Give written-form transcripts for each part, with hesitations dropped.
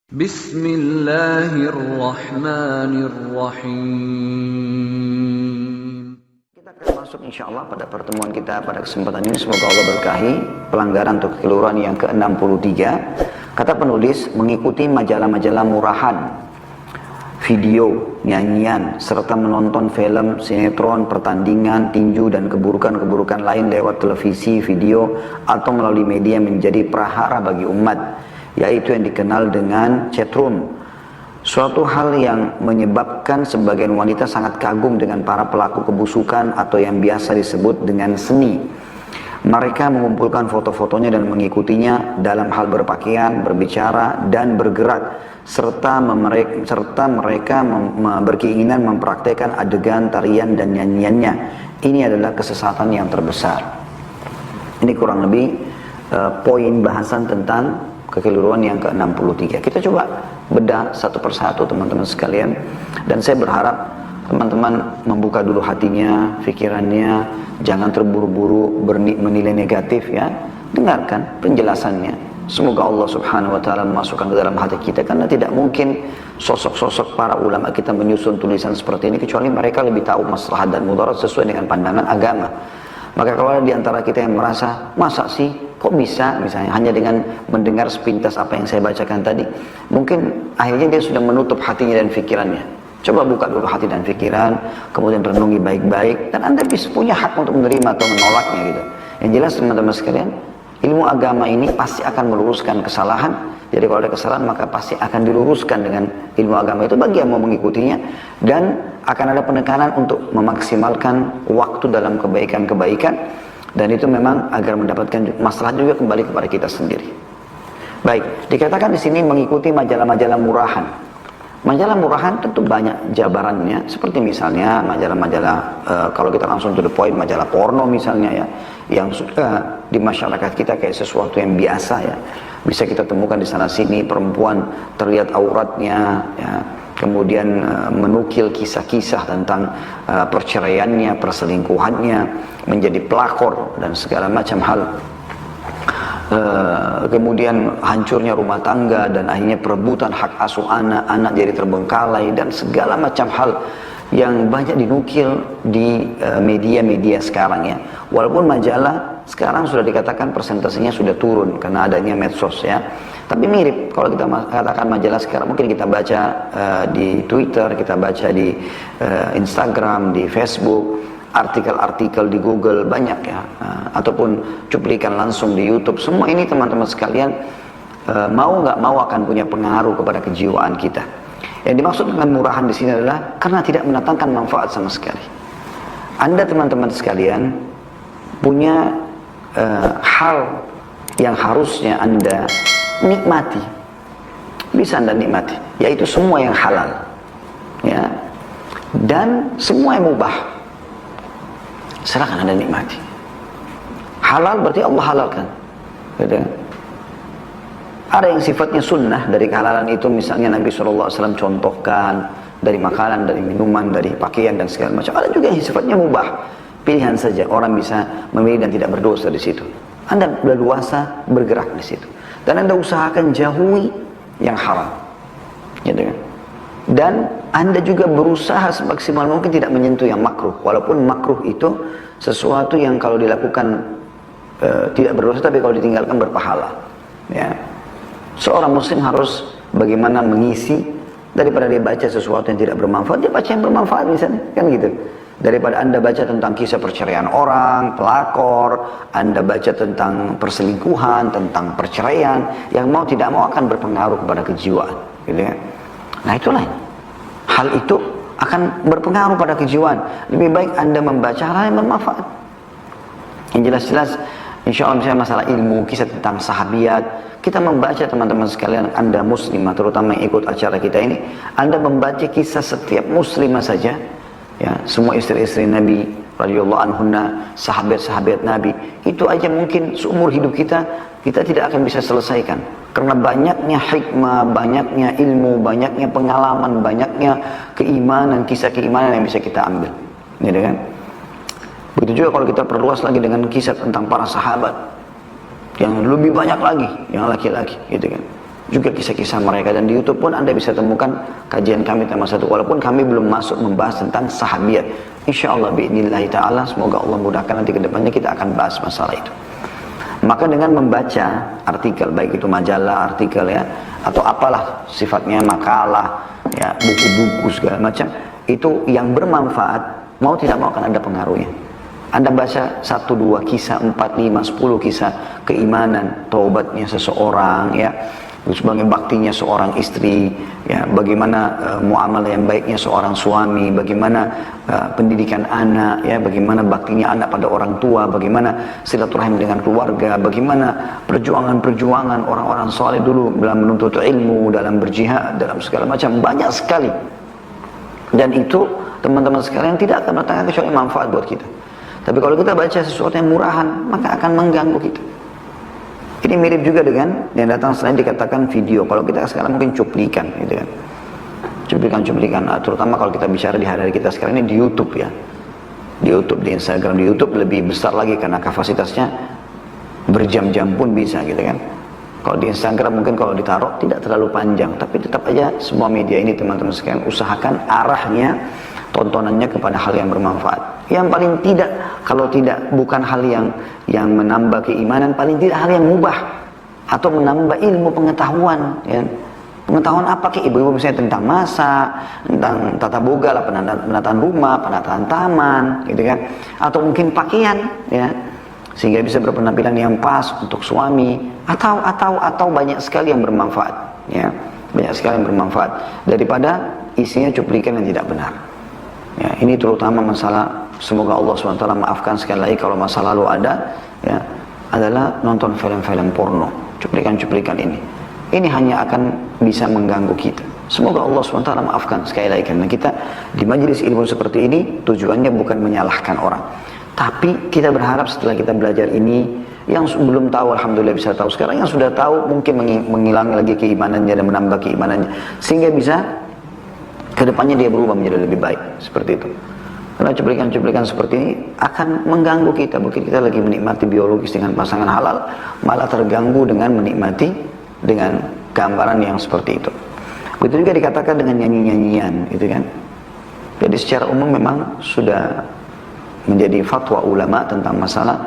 Bismillahirrahmanirrahim. Kita akan masuk insya Allah pada pertemuan kita pada kesempatan ini. Semoga Allah berkahi. Pelanggaran atau kekeliruan yang ke-63. Kata penulis, mengikuti majalah-majalah murahan, video, nyanyian, serta menonton film, sinetron, pertandingan, tinju, dan keburukan-keburukan lain lewat televisi, video, atau melalui media menjadi prahara bagi umat, yaitu yang dikenal dengan chatroom. Suatu hal yang menyebabkan sebagian wanita sangat kagum dengan para pelaku kebusukan atau yang biasa disebut dengan seni. Mereka mengumpulkan foto-fotonya dan mengikutinya dalam hal berpakaian, berbicara, dan bergerak, serta mereka berkeinginan mempraktekkan adegan tarian dan nyanyiannya. Ini adalah kesesatan yang terbesar. Ini kurang lebih poin bahasan tentang kekeliruan yang ke-63. Kita coba bedah satu persatu teman-teman sekalian, dan saya berharap teman-teman membuka dulu hatinya, pikirannya, jangan terburu-buru menilai negatif ya. Dengarkan penjelasannya. Semoga Allah Subhanahu wa taala memasukkan ke dalam hati kita, karena tidak mungkin sosok-sosok para ulama kita menyusun tulisan seperti ini kecuali mereka lebih tahu maslahat dan mudarat sesuai dengan pandangan agama. Maka kalau ada di antara kita yang merasa, masa sih kok bisa misalnya hanya dengan mendengar sepintas apa yang saya bacakan tadi, mungkin akhirnya dia sudah menutup hatinya dan pikirannya. Coba buka dulu hati dan pikiran, kemudian renungi baik-baik, dan Anda bisa punya hak untuk menerima atau menolaknya gitu. Yang jelas teman-teman sekalian, ilmu agama ini pasti akan meluruskan kesalahan. Jadi kalau ada kesalahan maka pasti akan diluruskan dengan ilmu agama itu bagi yang mau mengikutinya, dan akan ada penekanan untuk memaksimalkan waktu dalam kebaikan-kebaikan, dan itu memang agar mendapatkan masalah juga kembali kepada kita sendiri. Baik, dikatakan di sini mengikuti majalah-majalah murahan. Majalah murahan tentu banyak jabarannya, seperti misalnya majalah-majalah kalau kita langsung to the point, majalah porno misalnya ya, yang sudah di masyarakat kita kayak sesuatu yang biasa ya. Bisa kita temukan di sana sini perempuan terlihat auratnya ya, kemudian menukil kisah-kisah tentang perceraiannya, perselingkuhannya, menjadi pelakor dan segala macam hal. Kemudian hancurnya rumah tangga dan akhirnya perebutan hak asuh anak jadi terbengkalai, dan segala macam hal yang banyak dinukil di media-media sekarang ya. Walaupun majalah sekarang sudah dikatakan persentasenya sudah turun karena adanya medsos ya, tapi mirip kalau kita katakan majalah sekarang, mungkin kita baca di Twitter, kita baca di Instagram, di Facebook, artikel-artikel di Google banyak ya, ataupun cuplikan langsung di YouTube. Semua ini teman-teman sekalian mau nggak mau akan punya pengaruh kepada kejiwaan kita. Yang dimaksud dengan murahan di sini adalah karena tidak mendatangkan manfaat sama sekali. Anda teman-teman sekalian punya hal yang harusnya Anda nikmati, bisa Anda nikmati, yaitu semua yang halal ya, dan semua yang mubah. Silakan Anda nikmati. Halal berarti Allah halalkan gitu. Ada yang sifatnya sunnah dari kehalalan itu, misalnya Nabi SAW contohkan dari makanan, dari minuman, dari pakaian dan segala macam. Ada juga yang sifatnya mubah, pilihan saja, orang bisa memilih dan tidak berdosa di situ. Anda berluasa bergerak di situ, dan Anda usahakan jauhi yang haram gitu kan. Dan Anda juga berusaha semaksimal mungkin tidak menyentuh yang makruh, walaupun makruh itu sesuatu yang kalau dilakukan tidak berdosa, tapi kalau ditinggalkan berpahala ya. Seorang muslim harus bagaimana mengisi, daripada dia baca sesuatu yang tidak bermanfaat, dia baca yang bermanfaat misalnya kan gitu. Daripada Anda baca tentang kisah perceraian orang, pelakor, Anda baca tentang perselingkuhan, tentang perceraian, yang mau tidak mau akan berpengaruh kepada kejiwaan gitu ya. Nah itulah, hal itu akan berpengaruh pada kejiwaan. Lebih baik Anda membaca hal yang bermanfaat. Yang jelas-jelas insya Allah misalnya masalah ilmu, kisah tentang sahabiat, kita membaca teman-teman sekalian, Anda muslimah terutama yang ikut acara kita ini, Anda membaca kisah setiap muslimah saja ya, semua istri-istri Nabi radhiyallahu anhunna, sahabat-sahabat Nabi, itu aja mungkin seumur hidup kita tidak akan bisa selesaikan, karena banyaknya hikmah, banyaknya ilmu, banyaknya pengalaman, banyaknya keimanan, kisah keimanan yang bisa kita ambil gitu kan. Begitu juga kalau kita perluas lagi dengan kisah tentang para sahabat yang lebih banyak lagi yang laki-laki gitu kan. Juga kisah-kisah mereka, dan di YouTube pun Anda bisa temukan kajian kami tema satu, walaupun kami belum masuk membahas tentang sahabiat. Insyaallah biidznillah taala, semoga Allah mudahkan nanti ke depannya kita akan bahas masalah itu. Maka dengan membaca artikel, baik itu majalah, artikel ya, atau apalah sifatnya, makalah ya, buku-buku segala macam, itu yang bermanfaat, mau tidak mau akan ada pengaruhnya. Anda baca 1, 2 kisah, 4, 5, 10 kisah keimanan, taubatnya seseorang ya, sebagai baktinya seorang istri ya, bagaimana muamalah yang baiknya seorang suami, bagaimana pendidikan anak ya, bagaimana baktinya anak pada orang tua, bagaimana silaturahim dengan keluarga, bagaimana perjuangan-perjuangan orang-orang soleh dulu dalam menuntut ilmu, dalam berjihad, dalam segala macam, banyak sekali. Dan itu teman-teman sekalian tidak akan mendatangkan kecuali manfaat buat kita. Tapi kalau kita baca sesuatu yang murahan, maka akan mengganggu kita. Ini mirip juga dengan yang datang selain dikatakan video. Kalau kita sekarang mungkin cuplikan gitu kan. Cuplikan-cuplikan, terutama kalau kita bicara di hari-hari kita sekarang ini di YouTube ya. Di YouTube, di Instagram, di YouTube lebih besar lagi karena kapasitasnya berjam-jam pun bisa gitu kan. Kalau di Instagram mungkin kalau ditaruh tidak terlalu panjang, tapi tetap aja semua media ini teman-teman sekalian usahakan arahnya, tontonannya kepada hal yang bermanfaat. Yang paling tidak, kalau tidak bukan hal yang menambah keimanan, paling tidak hal yang mubah atau menambah ilmu pengetahuan ya. Pengetahuan apa ke ibu-ibu misalnya tentang masak, tentang tata boga lah, penataan rumah, penataan taman gitu kan, atau mungkin pakaian ya, sehingga bisa berpenampilan yang pas untuk suami, atau banyak sekali yang bermanfaat ya, banyak sekali yang bermanfaat daripada isinya cuplikan yang tidak benar ya. Ini terutama masalah, semoga Allah SWT maafkan sekali lagi kalau masa lalu ada ya, adalah nonton film-film porno, cuplikan-cuplikan ini hanya akan bisa mengganggu kita. Semoga Allah SWT maafkan sekali lagi, karena kita di majelis ilmu seperti ini tujuannya bukan menyalahkan orang, tapi kita berharap setelah kita belajar ini, yang belum tahu alhamdulillah bisa tahu sekarang, yang sudah tahu mungkin menghilang lagi keimanannya dan menambah keimanannya, sehingga bisa kedepannya dia berubah menjadi lebih baik, seperti itu. Karena cuplikan-cuplikan seperti ini akan mengganggu kita. Mungkin kita lagi menikmati biologis dengan pasangan halal, malah terganggu dengan menikmati dengan gambaran yang seperti itu. Begitu juga dikatakan dengan nyanyi-nyanyian, gitu kan. Jadi secara umum memang sudah menjadi fatwa ulama tentang masalah,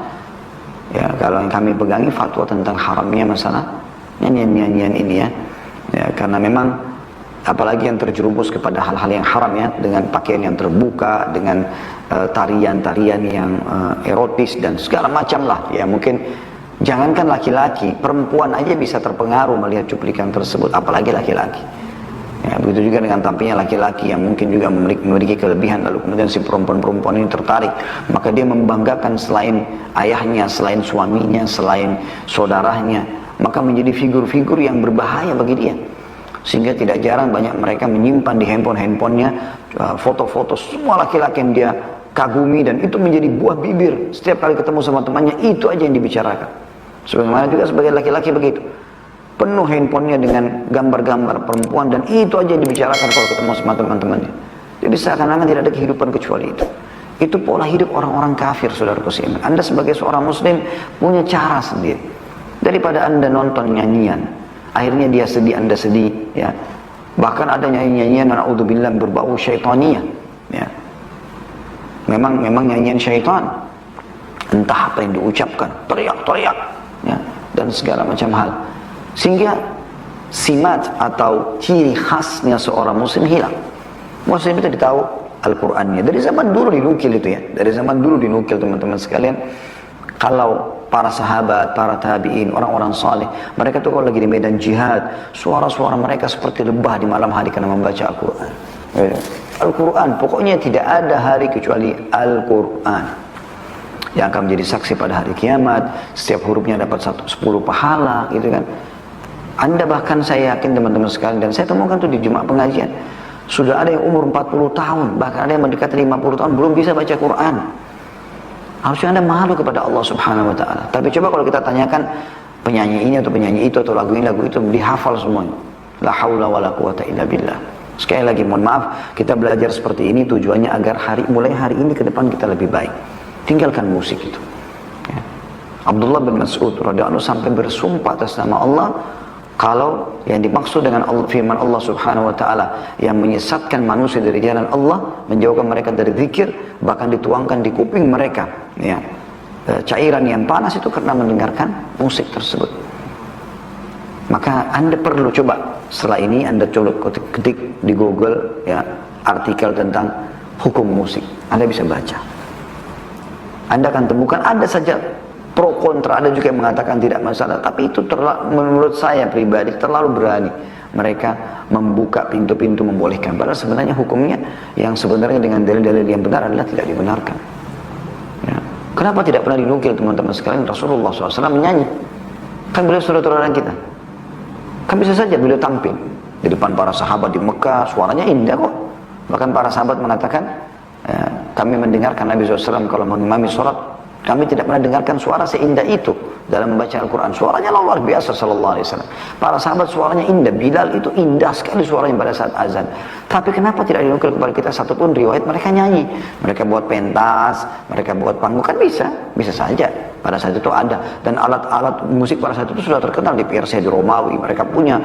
ya kalau yang kami pegangi fatwa tentang haramnya masalah nyanyian-nyanyian ini ya. Ya, karena memang apalagi yang terjerumus kepada hal-hal yang haram ya, dengan pakaian yang terbuka, dengan tarian-tarian yang erotis dan segala macam lah ya. Mungkin jangankan laki-laki, perempuan aja bisa terpengaruh melihat cuplikan tersebut, apalagi laki-laki ya. Begitu juga dengan tampilnya laki-laki yang mungkin juga memiliki kelebihan, lalu kemudian si perempuan-perempuan ini tertarik, maka dia membanggakan selain ayahnya, selain suaminya, selain saudaranya, maka menjadi figur-figur yang berbahaya bagi dia. Sehingga tidak jarang banyak mereka menyimpan di handphone-handphonenya foto-foto semua laki-laki yang dia kagumi, dan itu menjadi buah bibir. Setiap kali ketemu sama temannya, itu aja yang dibicarakan. Sebagaimana juga sebagai laki-laki begitu, penuh handphonenya dengan gambar-gambar perempuan, dan itu aja yang dibicarakan kalau ketemu sama teman-temannya. Jadi seakan-akan tidak ada kehidupan kecuali itu. Itu pola hidup orang-orang kafir, saudaraku seiman. Anda sebagai seorang muslim punya cara sendiri. Daripada Anda nonton nyanyian, akhirnya dia sedih, Anda sedih ya. Bahkan ada nyanyian na'udzubillah berbau syaitaniyah ya. Memang nyanyian syaitan, entah apa yang diucapkan, teriak-teriak ya, dan segala macam hal, sehingga simat atau ciri khasnya seorang muslim hilang. Muslim itu ditahu Al-Qur'annya dari zaman dulu dinukil itu ya, dari zaman dulu dinukil teman-teman sekalian. Kalau para sahabat, para tabi'in, orang-orang saleh, mereka tuh kalau lagi di medan jihad, suara-suara mereka seperti lebah di malam hari karena membaca Al-Quran. Al-Quran, pokoknya tidak ada hari kecuali Al-Quran yang akan menjadi saksi pada hari kiamat. Setiap hurufnya dapat 10 pahala, gitu kan. Anda bahkan, saya yakin teman-teman sekalian, dan saya temukan tuh di Jumat pengajian, sudah ada yang umur 40 tahun, bahkan ada yang mendekati 50 tahun belum bisa baca Quran. Harusnya Anda malu kepada Allah Subhanahu wa ta'ala. Tapi coba kalau kita tanyakan penyanyi ini atau penyanyi itu atau lagu ini, lagu itu dihafal semuanya. La haula wa la quwata illa billah. Sekali lagi mohon maaf, kita belajar seperti ini tujuannya agar mulai hari ini ke depan kita lebih baik. Tinggalkan musik itu ya. Abdullah bin Mas'ud radhiyallahu anhu sampai bersumpah atas nama Allah kalau yang dimaksud dengan firman Allah Subhanahu wa taala yang menyesatkan manusia dari jalan Allah, menjauhkan mereka dari zikir, bahkan dituangkan di kuping mereka ya cairan yang panas itu karena mendengarkan musik tersebut. Maka Anda perlu coba setelah ini Anda coba ketik di Google ya artikel tentang hukum musik. Anda bisa baca. Anda akan temukan ada saja pro kontra, ada juga yang mengatakan tidak masalah, tapi itu menurut saya pribadi terlalu berani mereka membuka pintu-pintu membolehkan, padahal sebenarnya hukumnya yang sebenarnya dengan dalil-dalil yang benar adalah tidak dibenarkan ya. Kenapa tidak pernah dinukil teman-teman sekalian Rasulullah SAW menyanyi? Kan beliau saudara-saudara kita, kan bisa saja beliau tampil di depan para sahabat di Mekah, suaranya indah kok, bahkan para sahabat mengatakan kami mendengarkan Nabi SAW kalau mengimami sholat, kami tidak pernah dengarkan suara seindah itu dalam membaca Al-Quran. Suaranya luar biasa sallallahu alaihi wasallam. Para sahabat suaranya indah. Bilal itu indah sekali suaranya pada saat azan. Tapi kenapa tidak dinukil kepada kita satupun riwayat mereka nyanyi? Mereka buat pentas, mereka buat panggung, kan bisa. Bisa saja. Pada saat itu ada. Dan alat-alat musik pada saat itu sudah terkenal di Persia, di Romawi. Mereka punya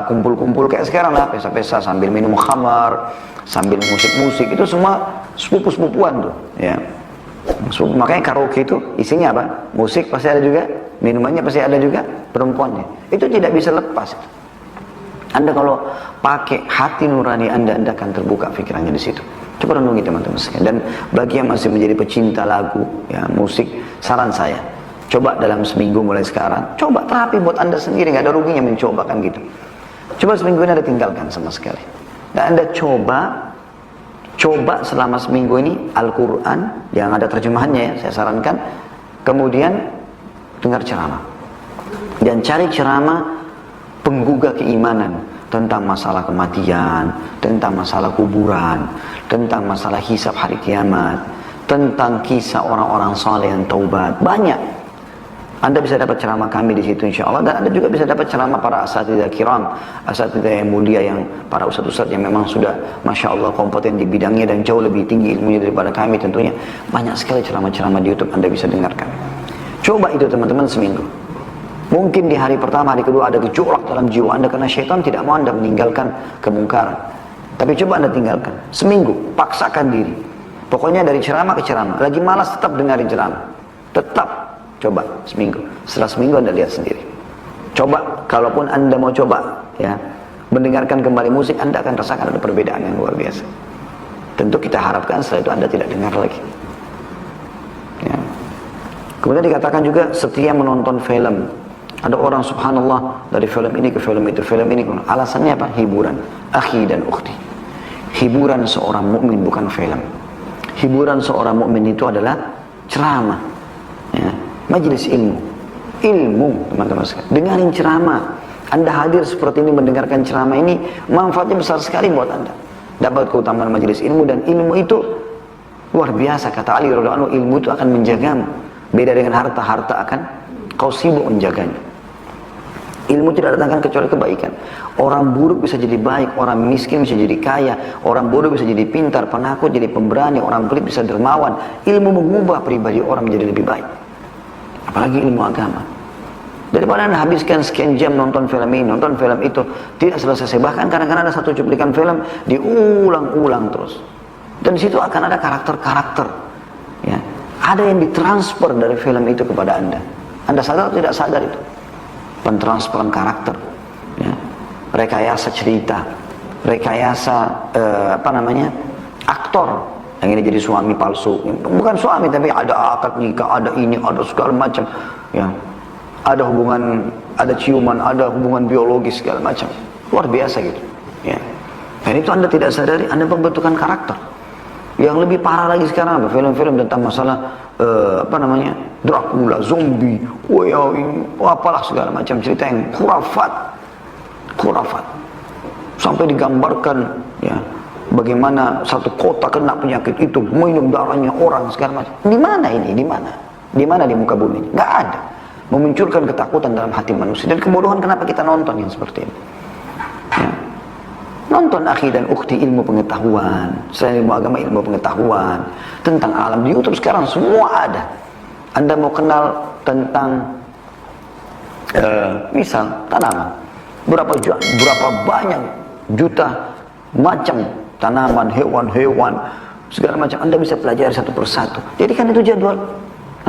kumpul-kumpul kayak sekarang lah. Pesta-pesta sambil minum khamar, sambil musik-musik. Itu semua sepupu-sepupuan tuh. Ya. Makanya karaoke itu isinya apa? Musik pasti ada juga, minumannya pasti ada juga, perempuannya. Itu tidak bisa lepas. Anda kalau pakai hati nurani Anda akan terbuka pikirannya di situ. Coba renungi teman-teman sekalian. Dan bagi yang masih menjadi pecinta lagu, ya musik, saran saya, coba dalam seminggu mulai sekarang, coba terapi buat Anda sendiri, nggak ada ruginya mencoba kan gitu. Coba seminggu ini Anda tinggalkan sama sekali. Dan Anda coba selama seminggu ini Al-Quran yang ada terjemahannya ya, saya sarankan. Kemudian dengar ceramah dan cari ceramah penggugah keimanan tentang masalah kematian, tentang masalah kuburan, tentang masalah hisab hari kiamat, tentang kisah orang-orang saleh yang taubat. Banyak. Anda bisa dapat ceramah kami di situ insya Allah, dan Anda juga bisa dapat ceramah para asatidzah kiram, asatidzah yang mulia, yang para ustadz-ustadz yang memang sudah masya Allah kompeten di bidangnya dan jauh lebih tinggi ilmunya daripada kami tentunya. Banyak sekali ceramah-ceramah di YouTube Anda bisa dengarkan. Coba itu teman-teman seminggu. Mungkin di hari pertama, hari kedua ada gejolak dalam jiwa Anda karena syaitan tidak mau Anda meninggalkan kemungkaran. Tapi coba Anda tinggalkan seminggu, paksakan diri. Pokoknya dari ceramah ke ceramah. Lagi malas tetap dengarin ceramah, tetap. Coba seminggu. Setelah seminggu Anda lihat sendiri. Coba, kalaupun Anda mau coba ya mendengarkan kembali musik, Anda akan rasakan ada perbedaan yang luar biasa. Tentu kita harapkan setelah itu Anda tidak dengar lagi ya. Kemudian dikatakan juga setia menonton film. Ada orang subhanallah dari film ini ke film itu, film ini. Alasannya apa? Hiburan. Akhi dan ukhti, hiburan seorang mukmin bukan film. Hiburan seorang mukmin itu adalah ceramah ya. Majelis ilmu teman-teman sekalian, dengarin ceramah. Anda hadir seperti ini mendengarkan ceramah ini, manfaatnya besar sekali buat Anda. Dapat keutamaan majelis ilmu, dan ilmu itu luar biasa. Kata Ali radhiyallahu anhu, ilmu itu akan menjagamu. Beda dengan harta, harta akan kau sibuk menjaganya. Ilmu tidak datangkan kecuali kebaikan. Orang buruk bisa jadi baik, orang miskin bisa jadi kaya, orang bodoh bisa jadi pintar, penakut jadi pemberani, orang pelit bisa dermawan. Ilmu mengubah pribadi orang menjadi lebih baik. Apalagi ilmu agama. Daripada Anda habiskan sekian jam nonton film ini, nonton film itu, tidak selesai. Bahkan kadang-kadang ada satu cuplikan film diulang-ulang terus. Dan di situ akan ada karakter-karakter ya. Ada yang ditransfer dari film itu kepada Anda. Anda sadar atau tidak sadar itu? Pentransferan karakter ya. Rekayasa cerita, rekayasa aktor yang ini jadi suami palsu, bukan suami tapi ada akad nikah, ada ini, ada segala macam ya, ada hubungan, ada ciuman, ada hubungan biologis segala macam, luar biasa gitu ya. Dan itu Anda tidak sadari Anda membentukkan karakter. Yang lebih parah lagi sekarang apa? Film-film tentang masalah Dracula, zombie, apalah segala macam cerita yang khurafat sampai digambarkan ya bagaimana satu kota kena penyakit itu, minum darahnya orang segala macam. Di mana ini? Di mana di muka bumi ini? Nggak ada. Memunculkan ketakutan dalam hati manusia. Dan kebodohan kenapa kita nonton yang seperti ini? Ya. Nonton akhi dan ukhti ilmu pengetahuan. Selain ilmu agama, ilmu pengetahuan tentang alam. Di YouTube sekarang semua ada. Anda mau kenal tentang misal tanaman, berapa banyak juta macam tanaman, hewan-hewan, segala macam, Anda bisa pelajari satu persatu. Jadi kan itu jadwal.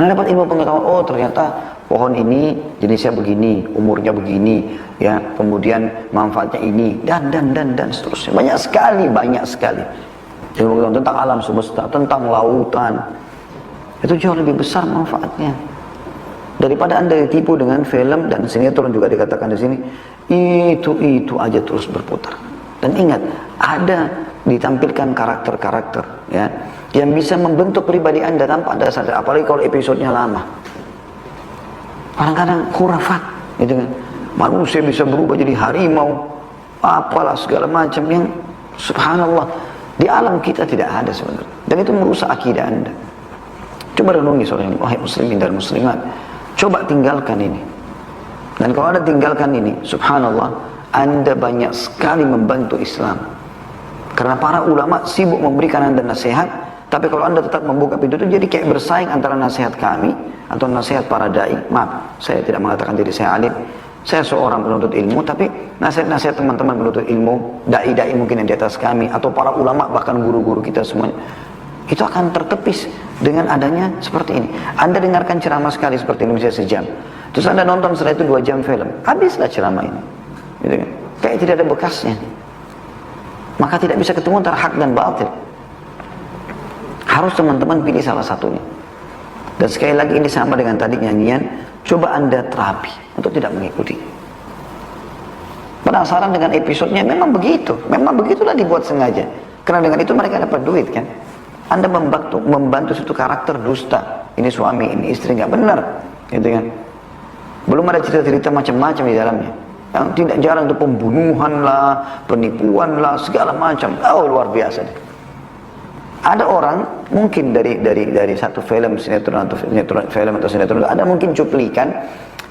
Anda dapat ilmu pengetahuan, oh ternyata pohon ini jenisnya begini, umurnya begini, ya, kemudian manfaatnya ini, dan seterusnya. Banyak sekali. Ilmu pengetahuan tentang alam semesta, tentang lautan, itu jauh lebih besar manfaatnya daripada Anda ditipu dengan film dan sinetron. Juga dikatakan di sini, itu aja terus berputar. Dan ingat, ada ditampilkan karakter-karakter, ya, yang bisa membentuk pribadi Anda tanpa Anda sadar, apalagi kalau episodenya lama. Kadang-kadang khurafat, gitu kan. Manusia bisa berubah jadi harimau, apalah segala macam yang subhanallah di alam kita tidak ada sebenarnya. Dan itu merusak akidah Anda. Coba renungi wahai muslimin dan muslimat. Coba tinggalkan ini. Dan kalau Anda tinggalkan ini, subhanallah, Anda banyak sekali membantu Islam. Karena para ulama sibuk memberikan Anda nasihat, tapi kalau Anda tetap membuka pintu itu, jadi kayak bersaing antara nasihat kami atau nasihat para dai. Maaf, saya tidak mengatakan diri saya alim. Saya seorang penuntut ilmu, tapi nasihat-nasihat teman-teman penuntut ilmu, dai-dai mungkin yang di atas kami, atau para ulama, bahkan guru-guru kita semuanya, itu akan tertepis dengan adanya seperti ini. Anda dengarkan ceramah sekali seperti ini, misalnya sejam. Terus Anda nonton setelah itu 2 jam film. Habislah ceramah ini. Gitu kan? Kayak tidak ada bekasnya. Maka tidak bisa ketemu antara hak dan batil. Harus teman-teman pilih salah satunya. Dan sekali lagi ini sama dengan tadi nyanyian, coba Anda terapi untuk tidak mengikuti. Penasaran dengan episodenya, memang begitu. Memang begitulah dibuat sengaja. Karena dengan itu mereka dapat duit kan. Anda membantu satu karakter dusta. Ini suami, ini istri, nggak benar. Gitu kan. Belum ada cerita-cerita macam-macam di dalamnya. Yang tidak jarang itu pembunuhan lah, penipuan lah, segala macam. Oh, luar biasa. Ada orang mungkin dari satu film sinetron atau sinetron, ada mungkin cuplikan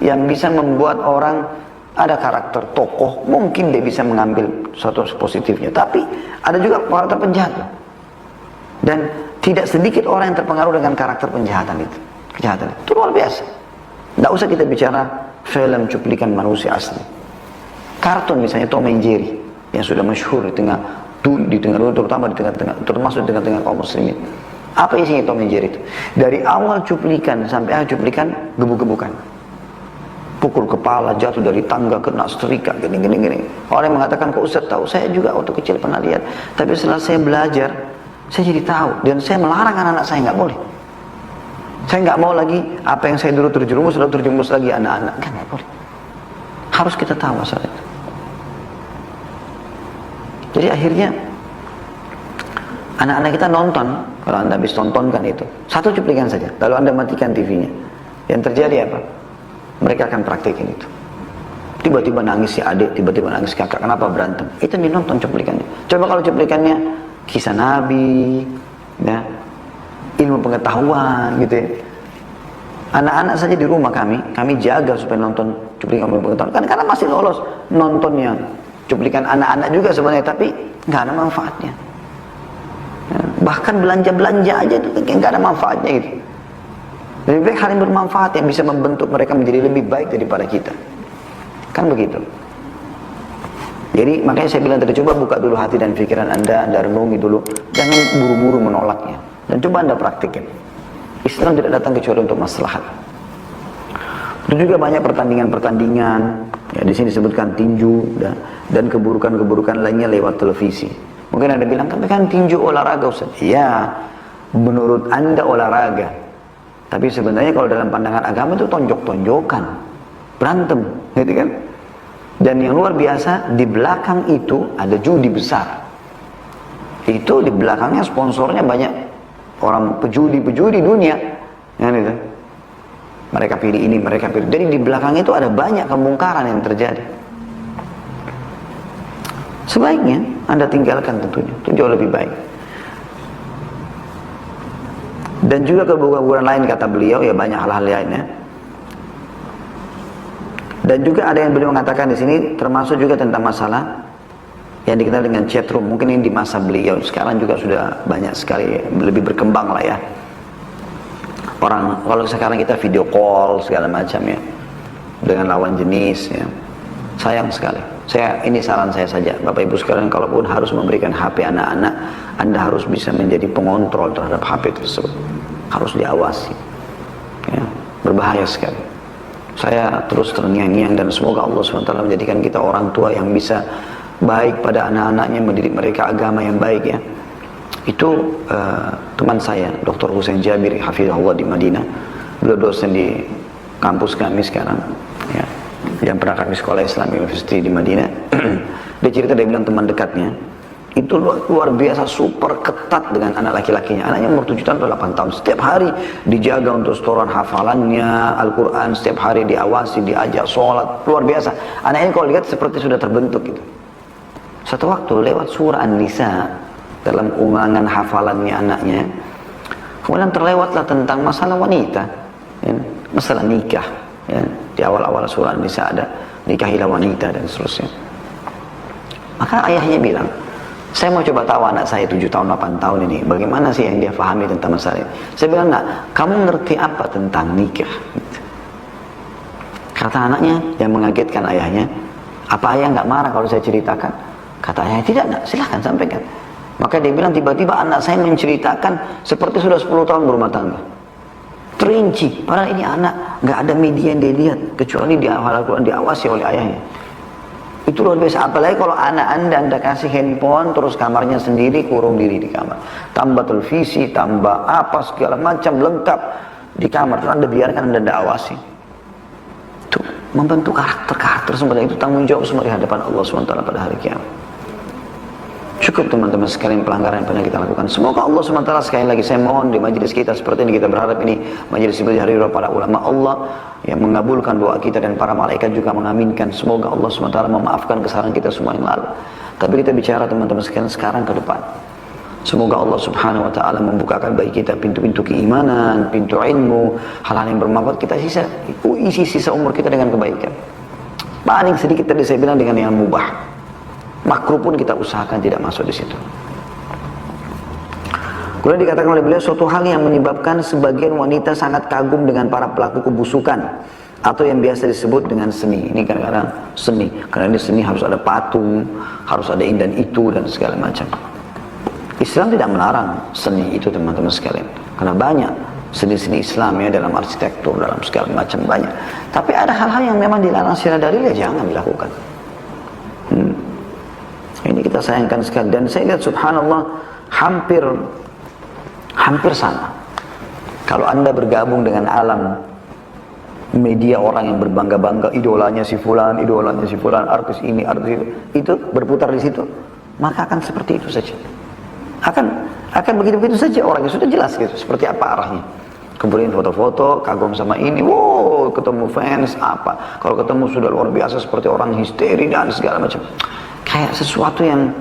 yang bisa membuat orang, ada karakter tokoh, mungkin dia bisa mengambil suatu positifnya, tapi ada juga karakter penjahat. Dan tidak sedikit orang yang terpengaruh dengan karakter kejahatan itu luar biasa. Tidak usah kita bicara film cuplikan manusia asli. Kartun misalnya Tom and Jerry yang sudah masyhur di tengah dunia, terutama termasuk di tengah kaum muslimin. Apa isinya Tom and Jerry itu? Dari awal cuplikan sampai akhir cuplikan gebuk-gebukan, pukul kepala, jatuh dari tangga, kena setrika, gini. Orang yang mengatakan, kok Ustaz tahu? Saya juga waktu kecil pernah lihat, tapi setelah saya belajar, saya jadi tahu, dan saya melarang anak-anak saya, nggak boleh. Saya nggak mau lagi apa yang saya dulu terjerumus lagi anak-anak, kan nggak boleh. Harus kita tahu masalah itu. Jadi akhirnya anak-anak kita nonton, kalau Anda habis tontonkan itu satu cuplikan saja, lalu Anda matikan TV-nya, yang terjadi apa? Mereka akan praktekin itu. Tiba-tiba nangis si adik, tiba-tiba nangis kakak, kenapa berantem? Itu dinonton cuplikannya. Coba kalau cuplikannya kisah Nabi, ya, ilmu pengetahuan gitu ya. Anak-anak saja di rumah kami jaga supaya nonton cuplikan ilmu pengetahuan, karena masih lolos nontonnya cuplikan anak-anak juga sebenarnya, tapi nggak ada manfaatnya. Ya, bahkan belanja aja itu nggak ada manfaatnya gitu. Lebih baik hal yang bermanfaat yang bisa membentuk mereka menjadi lebih baik daripada kita. Kan begitu. Jadi makanya saya bilang tadi, coba buka dulu hati dan pikiran Anda renungi dulu. Jangan buru-buru menolaknya. Dan coba Anda praktikin. Islam tidak datang kecuali untuk maslahat. Itu juga banyak pertandingan-pertandingan. Ya, di sini disebutkan tinju dan keburukan-keburukan lainnya lewat televisi. Mungkin Anda bilang, tapi kan tinju olahraga Ustaz. Iya, menurut Anda olahraga. Tapi sebenarnya kalau dalam pandangan agama itu tonjok-tonjokan, berantem, gitu kan? Dan yang luar biasa, di belakang itu ada judi besar. Itu di belakangnya sponsornya banyak orang pejudi dunia, kan itu. Mereka pilih ini, mereka pilih. Jadi di belakang itu ada banyak kemungkaran yang terjadi. Sebaiknya Anda tinggalkan tentunya, itu jauh lebih baik. Dan juga keburukan lain kata beliau, ya banyak hal-hal lainnya. Dan juga ada yang beliau mengatakan di sini, termasuk juga tentang masalah yang dikenal dengan chat room. Mungkin ini di masa beliau, sekarang juga sudah banyak sekali, lebih berkembang lah ya. Orang kalau sekarang kita video call segala macam ya dengan lawan jenis ya, sayang sekali. Ini saran saya saja, Bapak Ibu sekalian, kalaupun harus memberikan HP anak-anak, Anda harus bisa menjadi pengontrol terhadap HP tersebut, harus diawasi ya, berbahaya sekali. Saya terus terngiang-ngiang dan semoga Allah SWT menjadikan kita orang tua yang bisa baik pada anak-anaknya, mendidik mereka agama yang baik ya. Itu teman saya, Dr. Hussein Jabiri, hafizahullah di Madinah. Beliau dosen di kampus kami sekarang, ya, yang pernah kami sekolah Islam University di Madinah. Dia cerita, dia bilang teman dekatnya itu luar biasa super ketat dengan anak laki-lakinya. Anaknya umur 7 tahun atau 8 tahun. Setiap hari dijaga untuk setoran hafalannya Al-Quran, setiap hari diawasi, diajak sholat, luar biasa. Anaknya kalau lihat seperti sudah terbentuk gitu. Satu waktu lewat surah An-Nisa dalam ulangan hafalannya anaknya, kemudian terlewatlah tentang masalah wanita ya, masalah nikah ya. Di awal-awal surah An-Nisa ada nikahilah wanita dan seterusnya. Maka ayahnya bilang, saya mau coba tahu anak saya 7 tahun 8 tahun ini bagaimana sih yang dia pahami tentang masalah ini. Saya bilang, nak, kamu ngerti apa tentang nikah? Kata anaknya yang mengagetkan ayahnya, apa ayah nggak marah kalau saya ceritakan? Kata ayahnya, tidak, nak, silahkan sampaikan. Maka dia bilang, tiba-tiba anak saya menceritakan seperti sudah 10 tahun berumah tangga. Terinci, padahal ini anak nggak ada media yang dia lihat kecuali di hafal Al-Quran, diawasi oleh ayahnya. Itu luar biasa. Apalagi kalau anak anda kasih handphone terus kamarnya sendiri, kurung diri di kamar, tambah televisi, tambah apa segala macam lengkap di kamar, terus anda biarkan, anda awasi. Itu membentuk karakter seperti itu, tanggung jawab semua di hadapan Allah SWT pada hari kiamat. Cukup teman-teman sekalian pelanggaran yang pernah kita lakukan. Semoga Allah SWT, sekali lagi saya mohon di majelis kita seperti ini, kita berharap ini majelis hari para ulama Allah yang mengabulkan doa kita dan para malaikat juga mengaminkan. Semoga Allah SWT memaafkan kesalahan kita semua yang lalu. Tapi kita bicara teman-teman sekalian sekarang ke depan. Semoga Allah Subhanahu wa taala membukakan bagi kita pintu-pintu keimanan, pintu ilmu, hal-hal yang bermanfaat. Kita isi sisa umur kita dengan kebaikan. Paling sedikit tadi saya bilang dengan yang mubah. Makruh pun kita usahakan tidak masuk di situ. Kemudian dikatakan oleh beliau, suatu hal yang menyebabkan sebagian wanita sangat kagum dengan para pelaku kebusukan atau yang biasa disebut dengan seni. Ini kadang-kadang seni, karena di seni harus ada patung, harus ada ini dan itu dan segala macam. Islam tidak melarang seni itu teman-teman sekalian, karena banyak seni-seni Islam ya, dalam arsitektur, dalam segala macam banyak. Tapi ada hal-hal yang memang dilarang secara dalil, ya jangan dilakukan. Ini kita sayangkan sekali, dan saya lihat subhanallah hampir sama. Kalau anda bergabung dengan alam media, orang yang berbangga-bangga idolanya si fulan, artis ini, artis itu berputar di situ, maka akan seperti itu saja. Akan begitu-begitu saja, orangnya sudah jelas gitu, seperti apa arahnya. Kemudian foto-foto, kagum sama ini, wow, ketemu fans, apa. Kalau ketemu sudah luar biasa, seperti orang histeri dan segala macam. Kayak sesuatu yang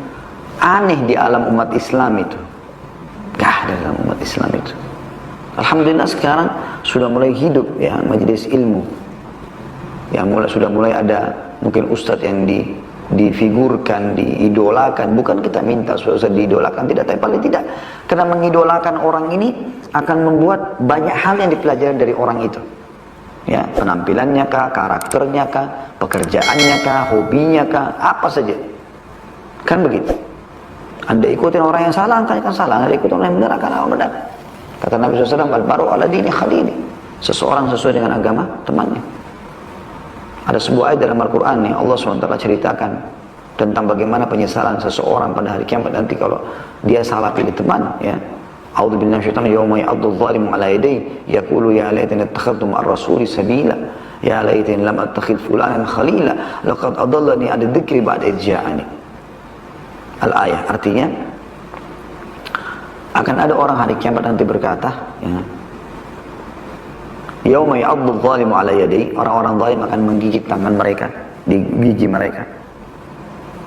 aneh di alam umat Islam itu. Gak ada dalam umat Islam itu. Alhamdulillah sekarang sudah mulai hidup ya majelis ilmu. Sudah mulai ada mungkin ustadz yang difigurkan, diidolakan. Bukan kita minta ustadz diidolakan, tidak, tapi paling tidak karena mengidolakan orang ini akan membuat banyak hal yang dipelajari dari orang itu. Ya, penampilannya kah, karakternya kah, pekerjaannya kah, hobinya kah, apa saja. Kan begitu. Anda ikutin orang yang salah, akan salah. Anda ikutin orang yang benar, akan benar. Kata Nabi SAW, al-baru ala dini khalili. Seseorang sesuai dengan agama temannya. Ada sebuah ayat dalam Al-Quran yang Allah SWT ceritakan tentang bagaimana penyesalan seseorang pada hari kiamat nanti kalau dia salah pilih teman. Ya. A'udzu billahi minasyaitonir rajim. Yauma ya'addu adh-dhalimu 'ala yadayhi yaqulu ya laitani ittakhadhtu ma'ar rasuli sabila. Ya laitani lam attakhidh fulanan khalila laqad adallani 'an dzikri ba'da idh ja'ani. Al-ayah artinya akan ada orang hari kiamat nanti berkata, ya, yauma ya'addu adh-dhalimu 'ala yadayhi, orang-orang zalim akan menggigit tangan mereka di gigi mereka.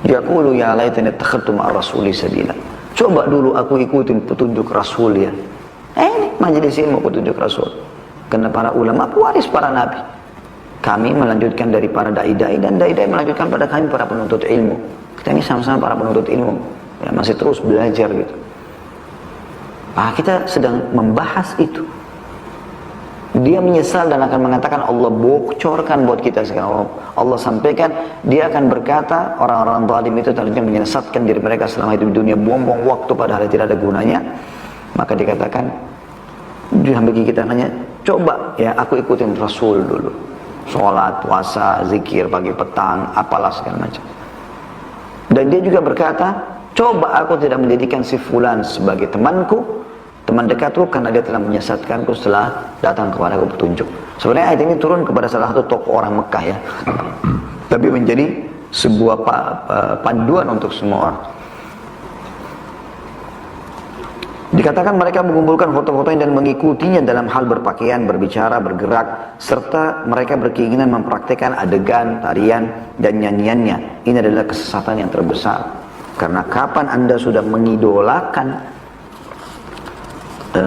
Yaqulu ya laitani ittakhadhtu ma'ar rasuli sabila. Coba dulu aku ikutin petunjuk Rasul ya. Ini majelis ilmu petunjuk Rasul. Karena para ulama pewaris para nabi. Kami melanjutkan dari para dai-dai dan dai-dai melanjutkan pada kami para penuntut ilmu. Kita ini sama-sama para penuntut ilmu. Ya, masih terus belajar gitu. Kita sedang membahas itu. dia menyesal dan akan mengatakan Allah bocorkan buat kita sekarang. Allah sampaikan, dia akan berkata, orang-orang zalim itu tadinya menyesatkan diri mereka selama hidup di dunia, buang-buang waktu padahal tidak ada gunanya. Maka dikatakan, sampai kita nanya, coba ya aku ikutin Rasul dulu, sholat, puasa, zikir pagi petang, apalah segala macam. Dan dia juga berkata, coba aku tidak menjadikan si fulan sebagai temanku, teman dekatku, karena dia telah menyesatkanku setelah datang kepadaku petunjuk. Sebenarnya ayat ini turun kepada salah satu tokoh orang Mekah ya, tapi menjadi sebuah panduan untuk semua orang. Dikatakan mereka mengumpulkan foto-fotonya dan mengikutinya dalam hal berpakaian, berbicara, bergerak, serta mereka berkeinginan mempraktekkan adegan, tarian, dan nyanyiannya. Ini adalah kesesatan yang terbesar. Karena kapan Anda sudah mengidolakan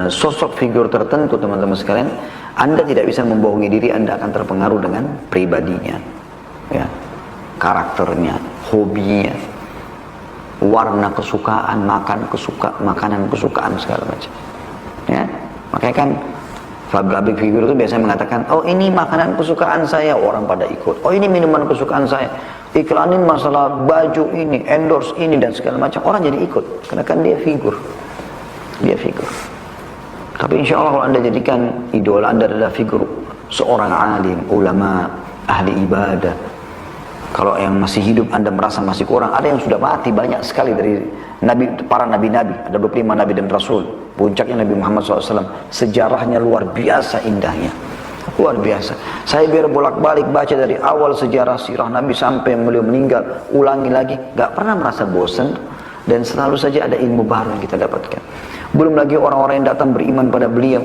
sosok figur tertentu, teman-teman sekalian, Anda tidak bisa membohongi diri, Anda akan terpengaruh dengan pribadinya, ya, karakternya, hobinya, warna kesukaan, makanan kesukaan segala macam. Ya, makanya kan public figure itu biasanya mengatakan, oh ini makanan kesukaan saya, orang pada ikut. Oh ini minuman kesukaan saya, iklanin masalah baju ini, endorse ini dan segala macam, orang jadi ikut, karena kan dia figur. Tapi insya Allah kalau Anda jadikan idola Anda adalah figur seorang alim, ulama, ahli ibadah. Kalau yang masih hidup Anda merasa masih kurang, ada yang sudah mati banyak sekali dari para nabi-nabi. Ada 25 nabi dan rasul. Puncaknya Nabi Muhammad SAW. Sejarahnya luar biasa indahnya. Luar biasa. Saya biar bolak-balik baca dari awal sejarah sirah Nabi sampai beliau meninggal, ulangi lagi. Gak pernah merasa bosan. Dan selalu saja ada ilmu baru yang kita dapatkan. Belum lagi orang-orang yang datang beriman pada beliau.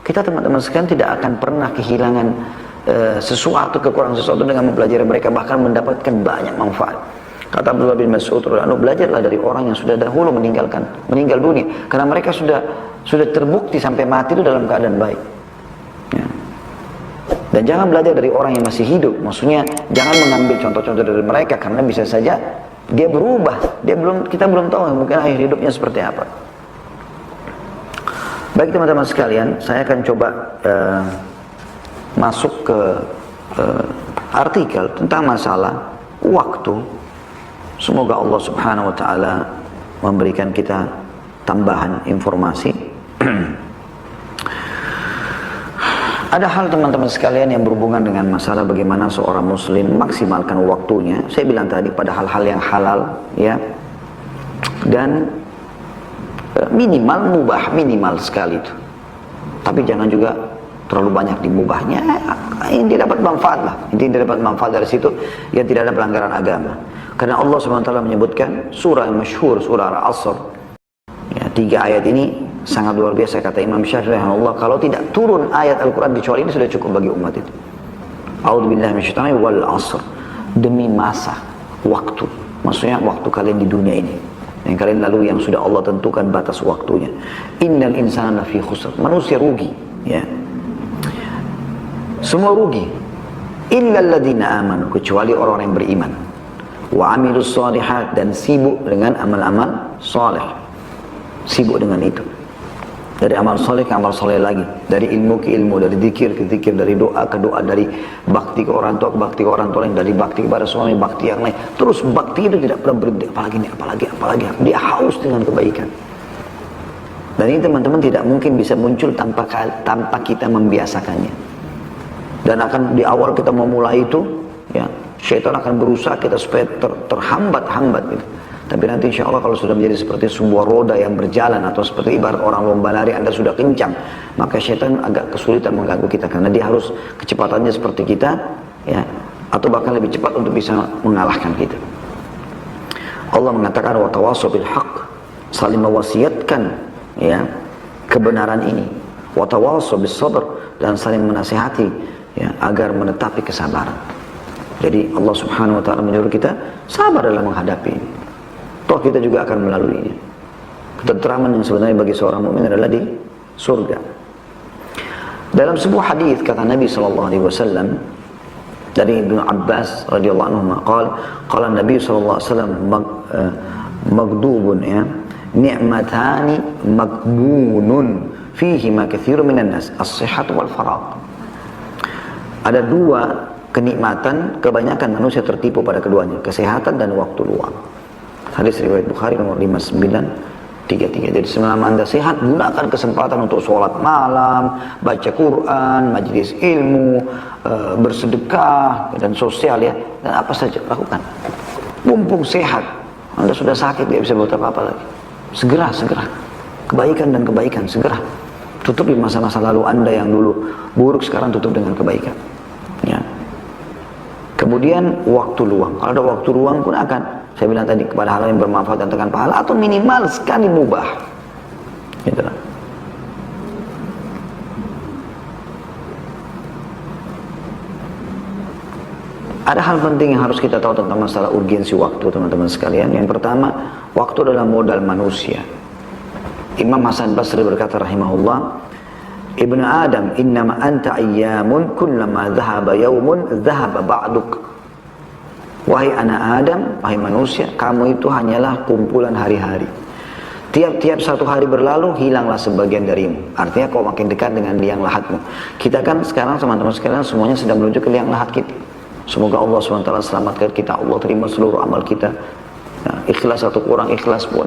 Kita teman-teman sekalian tidak akan pernah kehilangan kekurangan sesuatu dengan mempelajari mereka, bahkan mendapatkan banyak manfaat. Kata Abdullah bin Mas'ud, belajarlah dari orang yang sudah dahulu meninggal dunia, karena mereka sudah terbukti sampai mati itu dalam keadaan baik. Ya. Dan jangan belajar dari orang yang masih hidup, maksudnya jangan mengambil contoh-contoh dari mereka, karena bisa saja dia berubah, kita belum tahu mungkin akhir hidupnya seperti apa. Baik teman-teman sekalian, saya akan coba masuk ke artikel tentang masalah waktu. Semoga Allah Subhanahu wa taala memberikan kita tambahan informasi. Ada hal teman-teman sekalian yang berhubungan dengan masalah bagaimana seorang muslim maksimalkan waktunya. Saya bilang tadi pada hal-hal yang halal ya. Dan minimal mubah, minimal sekali itu. Tapi jangan juga terlalu banyak di mubahnya. Ini dapat manfaat lah. Intinya dapat manfaat dari situ yang tidak ada pelanggaran agama. Karena Allah SWT menyebutkan surah yang masyhur, surah Al-Asr. Ya, 3 ayat ini sangat luar biasa, kata Imam Syafi'i rahimahullah, kalau tidak turun ayat Al-Quran kecuali ini sudah cukup bagi umat itu. A'udzubillahi minasyaitonir wal 'asr. Demi masa, waktu. Maksudnya waktu kalian di dunia ini. Yang kalian lalui yang sudah Allah tentukan batas waktunya. Innal insana lafi khusr. Manusia rugi, ya. Semua rugi. Illal ladzina amanu, kecuali orang yang beriman. Wa amilus shalihat, dan sibuk dengan amal-amal saleh. Sibuk dengan itu. Dari amal soleh ke amal soleh lagi, dari ilmu ke ilmu, dari zikir ke zikir, dari doa ke doa, dari bakti ke orang tua ke bakti ke orang tua lain, dari bakti kepada suami, bakti yang lain. Terus bakti itu tidak pernah berhenti, apalagi. Dia haus dengan kebaikan. Dan ini teman-teman tidak mungkin bisa muncul tanpa kita membiasakannya. Dan akan di awal kita memulai itu, ya, syaitan akan berusaha kita supaya terhambat gitu. Tapi nanti insya Allah kalau sudah menjadi seperti sebuah roda yang berjalan, atau seperti ibarat orang lomba lari, Anda sudah kencang, maka syaitan agak kesulitan mengganggu kita, karena dia harus kecepatannya seperti kita, ya, atau bahkan lebih cepat untuk bisa mengalahkan kita. Allah mengatakan wa tawassaw bil haqq, saling mewasiatkan ya kebenaran ini, wa tawassaw bis sabr, dan saling menasihati ya agar menetapi kesabaran. Jadi Allah Subhanahu wa taala menyuruh kita sabar dalam menghadapi ini. Toh kita juga akan melaluinya. Ketenteraman yang sebenarnya bagi seorang mukmin adalah di surga. Dalam sebuah hadis kata Nabi SAW dari Ibnu Abbas radhiyallahu anhu, qala Nabi SAW maghdubun ya, ni'matani maghbunun fihi ma katsirun minan nas, as-sihhat wal faragh. Ada dua kenikmatan, kebanyakan manusia tertipu pada keduanya, kesehatan dan waktu luang. Hadis riwayat Bukhari nomor 5933. Jadi selama Anda sehat, gunakan kesempatan untuk sholat malam, baca Quran, majelis ilmu, bersedekah dan sosial ya, dan apa saja lakukan. Mumpung sehat, Anda sudah sakit, tidak bisa buat apa-apa lagi. Segera kebaikan dan kebaikan, segera tutup di masa-masa lalu Anda yang dulu buruk, sekarang tutup dengan kebaikan ya. Kemudian waktu luang, kalau ada waktu luang pun akan, saya bilang tadi, kepada hal yang bermanfaat dan tekan pahala, atau minimal sekali mubah gitu lah. Ada hal penting yang harus kita tahu tentang masalah urgensi waktu, teman-teman sekalian. Yang pertama, waktu adalah modal manusia. Imam Hasan Basri berkata rahimahullah, Ibnu Adam, innama anta ayyamun, kullama dhahaba yawmun dhahaba ba'duk. Wahai anak Adam, wahai manusia, kamu itu hanyalah kumpulan hari-hari. Tiap-tiap satu hari berlalu, hilanglah sebagian darimu. Artinya kau makin dekat dengan liang lahatmu. Kita kan sekarang, teman-teman sekalian, semuanya sedang menuju ke liang lahat kita. Semoga Allah SWT selamatkan kita, Allah terima seluruh amal kita. Ya, ikhlas atau kurang ikhlas pun,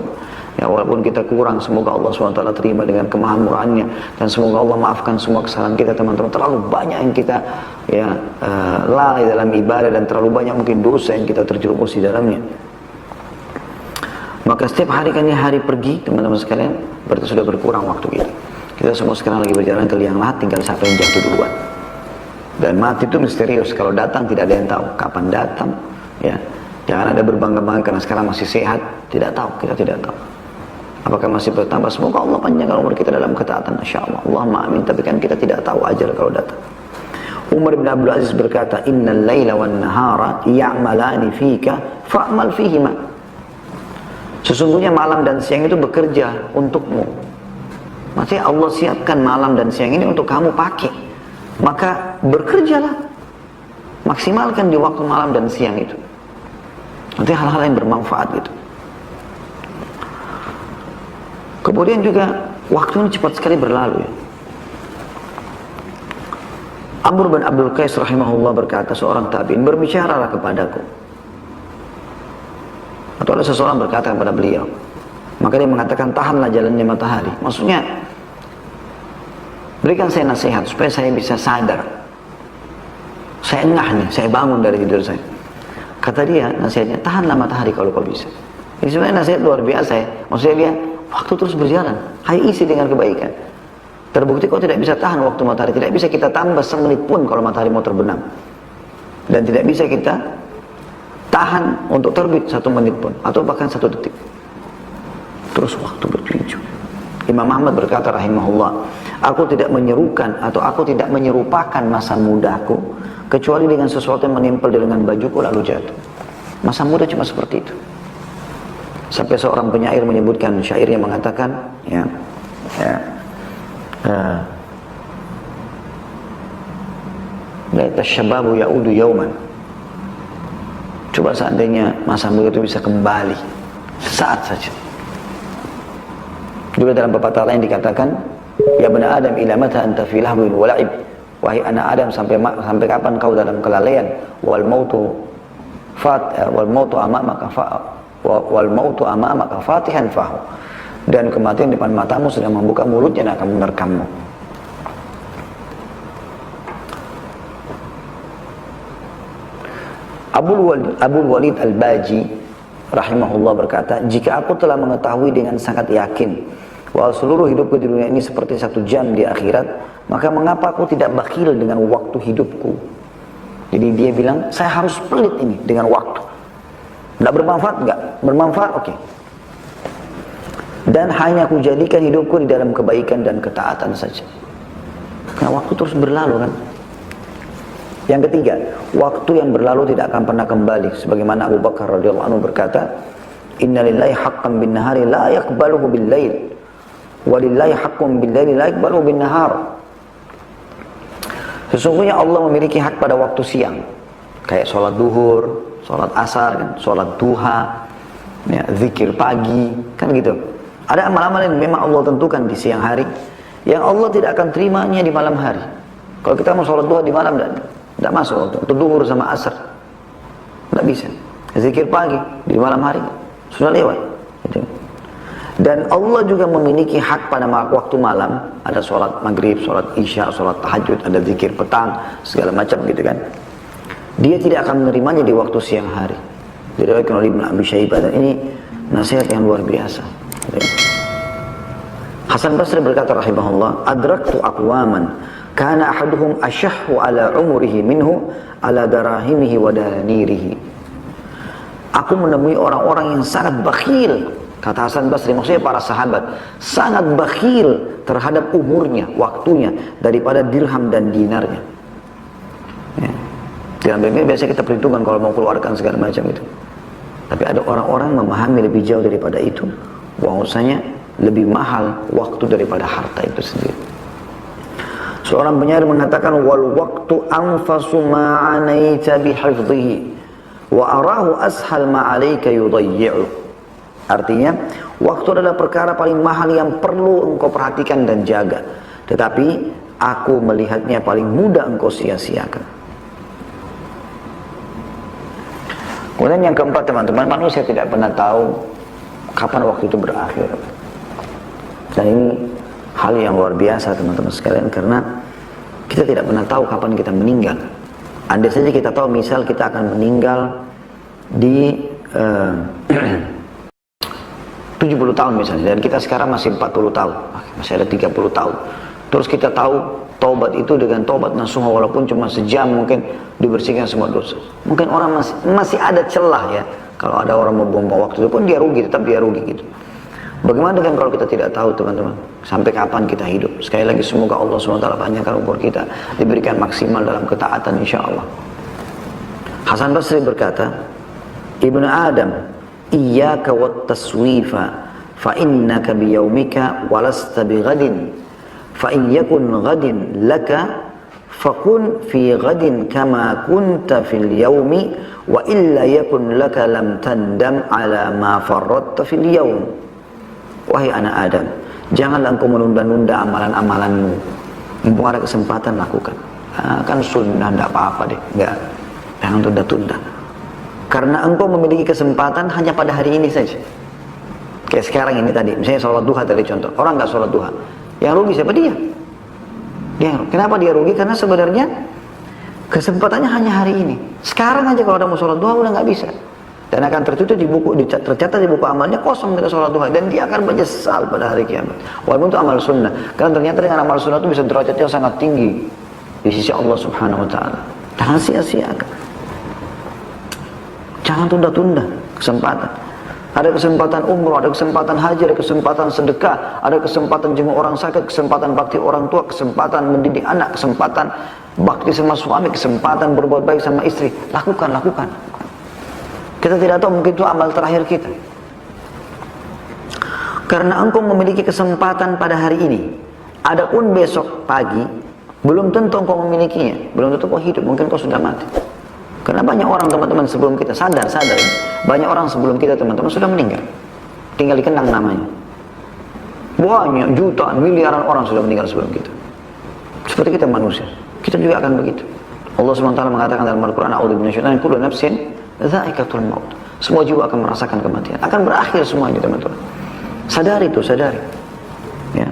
ya, walaupun kita kurang, semoga Allah SWT terima dengan kemahamurahannya, dan semoga Allah maafkan semua kesalahan kita, teman-teman. Terlalu banyak yang kita ya lalai dalam ibadah, dan terlalu banyak mungkin dosa yang kita terjerumus di dalamnya. Maka setiap hari kan hari pergi, teman-teman sekalian, berarti sudah berkurang waktu kita. Kita semua sekarang lagi berjalan ke liang lahat, tinggal siapa yang jatuh duluan. Dan mati itu misterius, kalau datang tidak ada yang tahu kapan datang ya. Jangan ada berbangga-bangga karena sekarang masih sehat, tidak tahu, kita tidak tahu apakah masih bertambah. Semoga Allah panjangkan umur kita dalam ketaatan, insyaallah, Allahumma amin. Tapi kan kita tidak tahu ajal kalau datang. Umar bin Abdul Aziz berkata, innal laila wan nahara ya'malani fika fa'mal fihima. Sesungguhnya malam dan siang itu bekerja untukmu. Maksudnya Allah siapkan malam dan siang ini untuk kamu pakai, maka bekerjalah, maksimalkan di waktu malam dan siang itu. Nanti hal-hal yang bermanfaat gitu. Kemudian juga waktu ini cepat sekali berlalu ya. Amr bin Abdul Qais rahimahullah berkata, seorang tabi'in, berbicaralah kepadaku. Atau ada seseorang berkata kepada beliau, maka dia mengatakan, tahanlah jalannya matahari. Maksudnya, berikan saya nasihat supaya saya bisa sadar. Saya engah nih, saya bangun dari tidur saya. Kata dia, nasihatnya, tahanlah matahari kalau kau bisa. Ini sebenarnya nasihat luar biasa ya. Maksudnya dia, waktu terus berjalan, hai isi dengan kebaikan. Terbukti kau tidak bisa tahan waktu matahari, tidak bisa kita tambah semenit pun kalau matahari mau terbenam. Dan tidak bisa kita tahan untuk terbit 1 menit pun, atau bahkan 1 detik. Terus waktu berkelincir. Imam Ahmad berkata rahimahullah, aku tidak menyerukan atau aku tidak menyerupakan masa mudaku kecuali dengan sesuatu yang menempel di lengan bajuku lalu jatuh. Masa muda cuma seperti itu. Sampai seorang penyair menyebutkan, syairnya mengatakan, laita syababu ya'udu yauman. Coba seandainya masa muda itu bisa kembali sesaat saja. Juga dalam pepatah lain dikatakan, ya bani Adam, ila mata anta fi lahwin wa la'ib. Wahai anak Adam, sampai kapan kau dalam kelalaian? Wal mautu amamaka fatihan fahu. Dan kematian depan matamu sedang membuka mulutnya dan akan menerkammu. Abul Walid Al-Baji rahimahullah berkata, jika aku telah mengetahui dengan sangat yakin bahwa seluruh hidupku di dunia ini seperti 1 jam di akhirat, maka mengapa aku tidak bakhil dengan waktu hidupku? Jadi dia bilang, saya harus pelit ini dengan waktu. Tidak bermanfaat? Enggak. Bermanfaat? Oke. Dan hanya aku jadikan hidupku di dalam kebaikan dan ketaatan saja. Karena waktu terus berlalu kan. Yang ketiga, waktu yang berlalu tidak akan pernah kembali. Sebagaimana Abu Bakar radhiyallahu anhu berkata, inna lillahi haqqan bin nahari la yaqbaluhu bil lail. Walillahi haqqun bil laili la yaqbaluhu bin nahar. Sesungguhnya Allah memiliki hak pada waktu siang. Kayak sholat duhur, sholat asar, kan? Sholat duha, ya, zikir pagi, kan gitu. Ada amal-amal yang memang Allah tentukan di siang hari, yang Allah tidak akan terimanya di malam hari. Kalau kita mau sholat duha di malam, tidak masuk waktu. Itu duhur sama asar, tidak bisa. Zikir pagi di malam hari sudah lewat. Gitu. Dan Allah juga memiliki hak pada waktu malam. Ada sholat maghrib, sholat isya, sholat tahajud, ada zikir petang, segala macam gitu kan. Dia tidak akan menerimanya di waktu siang hari. Diriwayatkan oleh Ibnu Abi Syaibah, dan ini nasihat yang luar biasa. Hasan Basri berkata rahimahullah, adraktu aqwaman kana ahaduhum ashahhu ala umrihi minhu ala darahimihi wa danirihi. Aku menemui orang-orang yang sangat bakhil, kata Hasan Basri, maksudnya para sahabat, sangat bakhil terhadap umurnya, waktunya, daripada dirham dan dinarnya. Ya. Dirham dan dinar biasa kita perhitungkan kalau mau keluarkan segala macam itu. Tapi ada orang-orang memahami lebih jauh daripada itu, bahwasanya lebih mahal waktu daripada harta itu sendiri. Seorang penyair mengatakan, wal waqtu anfasu ma 'anaita bihifdhihi wa arahu ashal ma 'alaika yudayyi'u. Artinya, waktu adalah perkara paling mahal yang perlu engkau perhatikan dan jaga, tetapi aku melihatnya paling mudah engkau sia-siakan. Kemudian yang keempat, teman-teman, manusia tidak pernah tahu kapan waktu itu berakhir. Dan ini hal yang luar biasa, teman-teman sekalian, karena kita tidak pernah tahu kapan kita meninggal. Andai saja kita tahu misal kita akan meninggal di 70 tahun misalnya, dan kita sekarang masih 40 tahun, masih ada 30 tahun. Terus kita tahu taubat itu dengan taubat nasuha, walaupun cuma sejam mungkin dibersihkan semua dosa. Mungkin orang masih ada celah ya. Kalau ada orang mau buang waktu itu pun dia rugi, tetap dia rugi gitu. Bagaimana dengan kalau kita tidak tahu, teman-teman, sampai kapan kita hidup? Sekali lagi, semoga Allah SWT panjangkan umur kita, diberikan maksimal dalam ketaatan insya Allah. Hasan Basri berkata, Ibnu Adam, iyyaka wat taswifa fa innaka biyaumika walasta bighadin. Fa in yakun ghadin laka fakun fi ghadin kama kunta fil yaumi wa illa yakun laka lam tandam ala ma farratta fil yaum. Wahai anak Adam, janganlah engkau menunda-nunda amalan-amalanmu. Mumpung ada kesempatan, lakukan. Kan sunnah, tidak apa-apa deh. Enggak, jangan tunda-tunda. Karena engkau memiliki kesempatan hanya pada hari ini saja. Kayak sekarang ini tadi, misalnya sholat duha tadi contoh. Orang nggak sholat duha, yang rugi siapa? Dia. Kenapa dia rugi? Karena sebenarnya kesempatannya hanya hari ini. Sekarang aja kalau ada mau sholat duha udah nggak bisa, dan akan tertutup di buku, tercatat di buku amalnya kosong tidak sholat duha, dan dia akan menyesal pada hari kiamat. Walaupun itu amal sunnah, karena ternyata dengan amal sunnah itu bisa derajatnya sangat tinggi di sisi Allah Subhanahu Wa Taala. Jangan sia-siakan, jangan tunda-tunda kesempatan. Ada kesempatan umroh, ada kesempatan haji, ada kesempatan sedekah, ada kesempatan jenguk orang sakit, kesempatan bakti orang tua, kesempatan mendidik anak, kesempatan bakti sama suami, kesempatan berbuat baik sama istri. Lakukan. Kita tidak tahu, mungkin itu amal terakhir kita. Karena engkau memiliki kesempatan pada hari ini. Adapun besok pagi, belum tentu engkau memilikinya, belum tentu engkau hidup, mungkin engkau sudah mati. Karena banyak orang, teman-teman, sebelum kita sadar, banyak orang sebelum kita, teman-teman, sudah meninggal, tinggal dikenang namanya. Banyak jutaan, miliaran orang sudah meninggal sebelum kita. Seperti kita manusia, kita juga akan begitu. Allah SWT mengatakan dalam Al-Quran, a'udzu minasyaitonir rajim, kullu nafsin dha'iqatul maut. Semua jiwa akan merasakan kematian, akan berakhir semuanya, teman-teman. Sadari itu, sadari. Ya.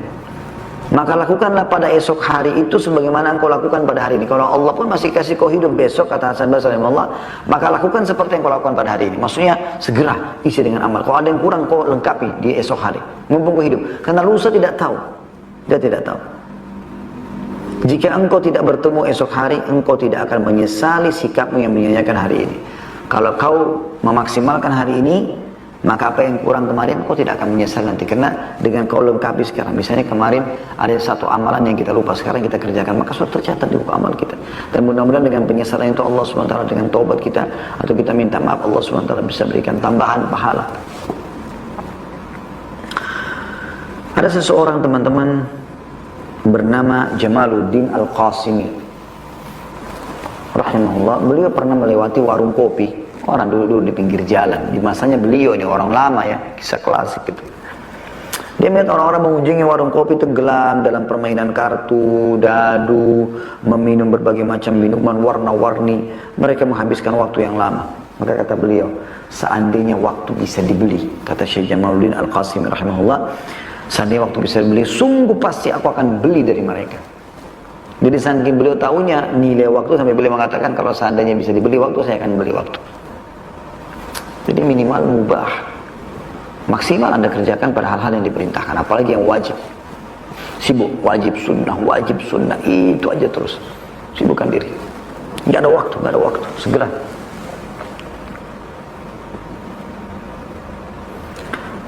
Maka lakukanlah pada esok hari itu sebagaimana engkau lakukan pada hari ini. Kalau Allah pun masih kasih kau hidup besok, kata Hasan Basri rahimahullah, maka lakukan seperti yang kau lakukan pada hari ini. Maksudnya segera isi dengan amal. Kalau ada yang kurang, kau lengkapi di esok hari, mumpung kau hidup. Karena lusa tidak tahu, dia tidak tahu. Jika engkau tidak bertemu esok hari, engkau tidak akan menyesali sikapmu yang menyanyiakan hari ini. Kalau kau memaksimalkan hari ini, maka apa yang kurang kemarin kau tidak akan menyesal nanti, karena dengan kau lengkapi sekarang. Misalnya kemarin ada satu amalan yang kita lupa, sekarang kita kerjakan, maka sudah tercatat di buku amal kita. Dan mudah-mudahan dengan penyesalan itu Allah SWT dengan taubat kita, atau kita minta maaf, Allah SWT bisa berikan tambahan pahala. Ada seseorang, teman-teman, bernama Jamaluddin Al-Qasimi rahimahullah. Beliau pernah melewati warung kopi orang dulu di pinggir jalan. Di masanya beliau, ini orang lama ya, kisah klasik gitu. Di Dia melihat orang-orang mengunjungi warung kopi tenggelam dalam permainan kartu, dadu, meminum berbagai macam minuman warna-warni. Mereka menghabiskan waktu yang lama. Maka kata beliau, seandainya waktu bisa dibeli, kata Syekh Jamaluddin Al-Qasimi rahimahullah, seandainya waktu bisa dibeli, sungguh pasti aku akan beli dari mereka. Jadi saking beliau tahunya nilai waktu, sampai beliau mengatakan kalau seandainya bisa dibeli waktu, saya akan beli waktu. Jadi minimal mubah, maksimal Anda kerjakan pada hal-hal yang diperintahkan, apalagi yang wajib. Sibuk, wajib sunnah, itu aja terus. Sibukkan diri. Nggak ada waktu, segera.